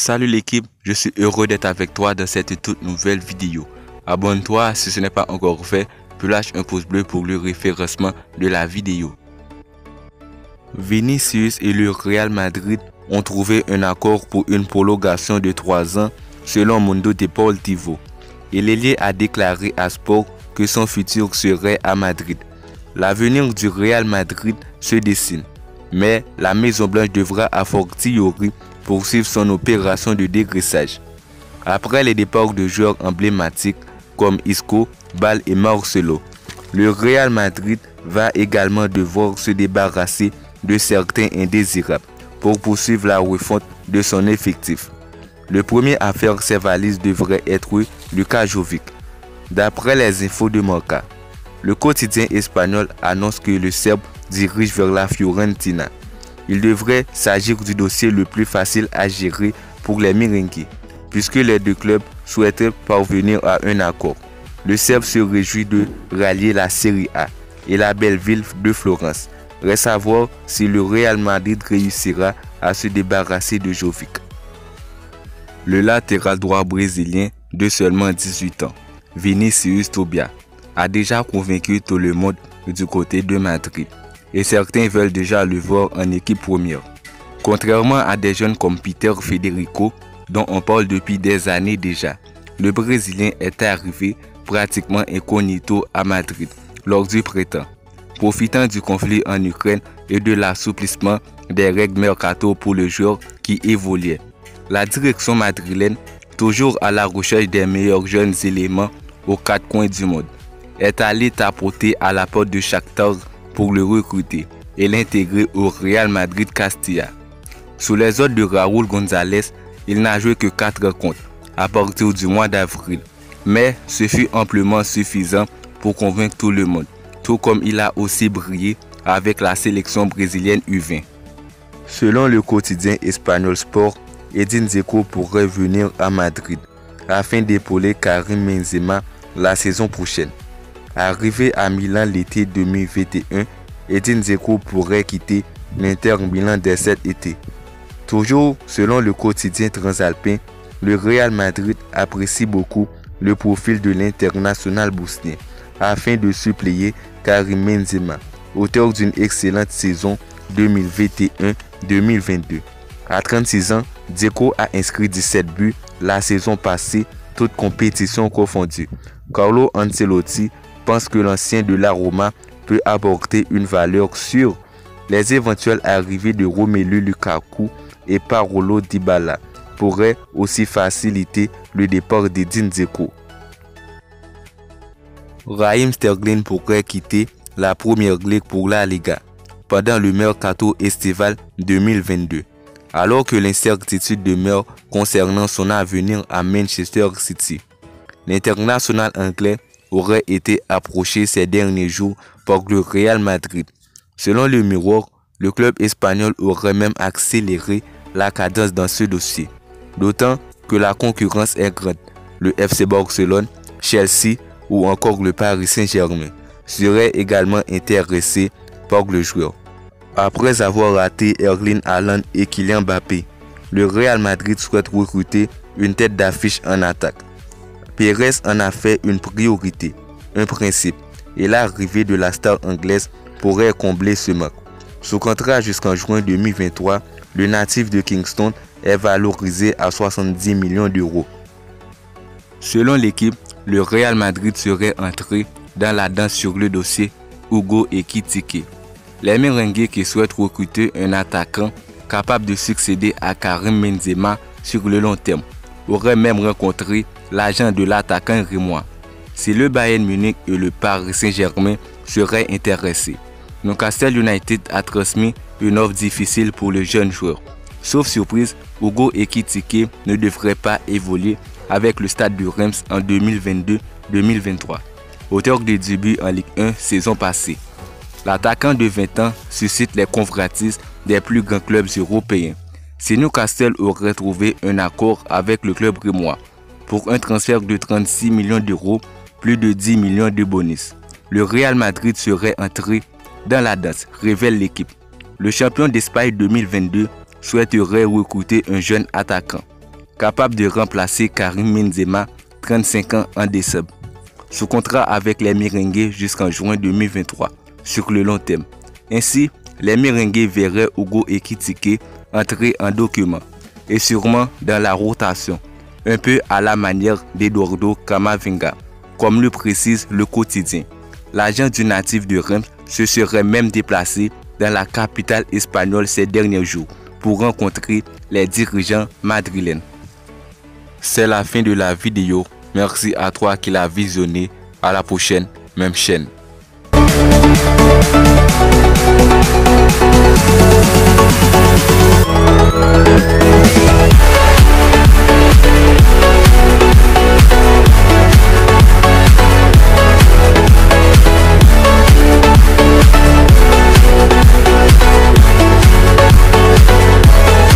Salut l'équipe, je suis heureux d'être avec toi dans cette toute nouvelle vidéo. Abonne-toi si ce n'est pas encore fait, puis lâche un pouce bleu pour le référencement de la vidéo. Vinicius et le Real Madrid ont trouvé un accord pour une prolongation de 3 ans selon Mundo Deportivo. Et l'ailier a déclaré à Sport que son futur serait à Madrid. L'avenir du Real Madrid se dessine, mais la Maison Blanche devra a fortiori poursuivre son opération de dégraissage. Après les départs de joueurs emblématiques comme Isco, Bale et Marcelo, le Real Madrid va également devoir se débarrasser de certains indésirables pour poursuivre la refonte de son effectif. Le premier à faire ses valises devrait être Luka Jovic. D'après les infos de Marca, le quotidien espagnol annonce que le Serbe dirige vers la Fiorentina. Il devrait s'agir du dossier le plus facile à gérer pour les merengues, puisque les deux clubs souhaitaient parvenir à un accord. Le Serbe se réjouit de rallier la Serie A et la belle ville de Florence. Reste à voir si le Real Madrid réussira à se débarrasser de Jovic. Le latéral droit brésilien de seulement 18 ans, Vinicius Tobias, a déjà convaincu tout le monde du côté de Madrid. Et certains veulent déjà le voir en équipe première. Contrairement à des jeunes comme Peter Federico, dont on parle depuis des années déjà, le Brésilien est arrivé pratiquement incognito à Madrid lors du printemps. Profitant du conflit en Ukraine et de l'assouplissement des règles mercato pour le joueur qui évoluait, la direction madrilène, toujours à la recherche des meilleurs jeunes éléments aux 4 coins du monde, est allée tapoter à la porte de Shakhtar pour le recruter et l'intégrer au Real Madrid Castilla. Sous les ordres de Raúl González, il n'a joué que 4 rencontres à partir du mois d'avril, mais ce fut amplement suffisant pour convaincre tout le monde, tout comme il a aussi brillé avec la sélection brésilienne U20. Selon le quotidien espagnol Sport, Edin Dzeko pourrait venir à Madrid afin d'épauler Karim Benzema la saison prochaine. Arrivé à Milan l'été 2021, Edin Dzeko pourrait quitter l'Inter Milan dès cet été. Toujours selon le quotidien transalpin, le Real Madrid apprécie beaucoup le profil de l'international bosnien afin de suppléer Karim Benzema, auteur d'une excellente saison 2021-2022. À 36 ans, Dzeko a inscrit 17 buts la saison passée, toutes compétitions confondues. Carlo Ancelotti pense que l'ancien de la Roma peut apporter une valeur sûre. Les éventuelles arrivées de Romelu Lukaku et Paulo Dybala pourraient aussi faciliter le départ d'Edin Dzeko. Raheem Sterling pourrait quitter la Première Ligue pour la Liga pendant le mercato estival 2022, alors que l'incertitude demeure concernant son avenir à Manchester City. L'international anglais aurait été approché ces derniers jours par le Real Madrid. Selon le Mirror, le club espagnol aurait même accéléré la cadence dans ce dossier, d'autant que la concurrence est grande. Le FC Barcelone, Chelsea ou encore le Paris Saint-Germain seraient également intéressés par le joueur. Après avoir raté Erling Haaland et Kylian Mbappé, le Real Madrid souhaite recruter une tête d'affiche en attaque. Pérez en a fait une priorité, un principe, et l'arrivée de la star anglaise pourrait combler ce manque. Sous contrat jusqu'en juin 2023, le natif de Kingston est valorisé à 70 millions d'euros. Selon l'équipe, le Real Madrid serait entré dans la danse sur le dossier Hugo Ekitike. Les merengues qui souhaitent recruter un attaquant capable de succéder à Karim Benzema sur le long terme auraient même rencontré l'agent de l'attaquant rémois. Si le Bayern Munich et le Paris Saint-Germain seraient intéressés, Newcastle United a transmis une offre difficile pour le jeune joueur. Sauf surprise, Hugo Ekitike ne devrait pas évoluer avec le Stade de Reims en 2022-2023, auteur de début en Ligue 1 saison passée. L'attaquant de 20 ans suscite les convoitises des plus grands clubs européens. Si Newcastle aurait trouvé un accord avec le club rémois pour un transfert de 36 millions d'euros, plus de 10 millions de bonus, le Real Madrid serait entré dans la danse, révèle l'équipe. Le champion d'Espagne 2022 souhaiterait recruter un jeune attaquant. capable de remplacer Karim Benzema, 35 ans en décembre. Sous contrat avec les Merengues jusqu'en juin 2023 sur le long terme. Ainsi, les Merengues verraient Hugo Ekitike entrer en document et sûrement dans la rotation, un peu à la manière d'Eduardo Camavinga, comme le précise le quotidien. L'agent du natif de Reims se serait même déplacé dans la capitale espagnole ces derniers jours pour rencontrer les dirigeants madrilènes. C'est la fin de la vidéo. Merci à toi qui l'as visionné. À la prochaine, même chaîne.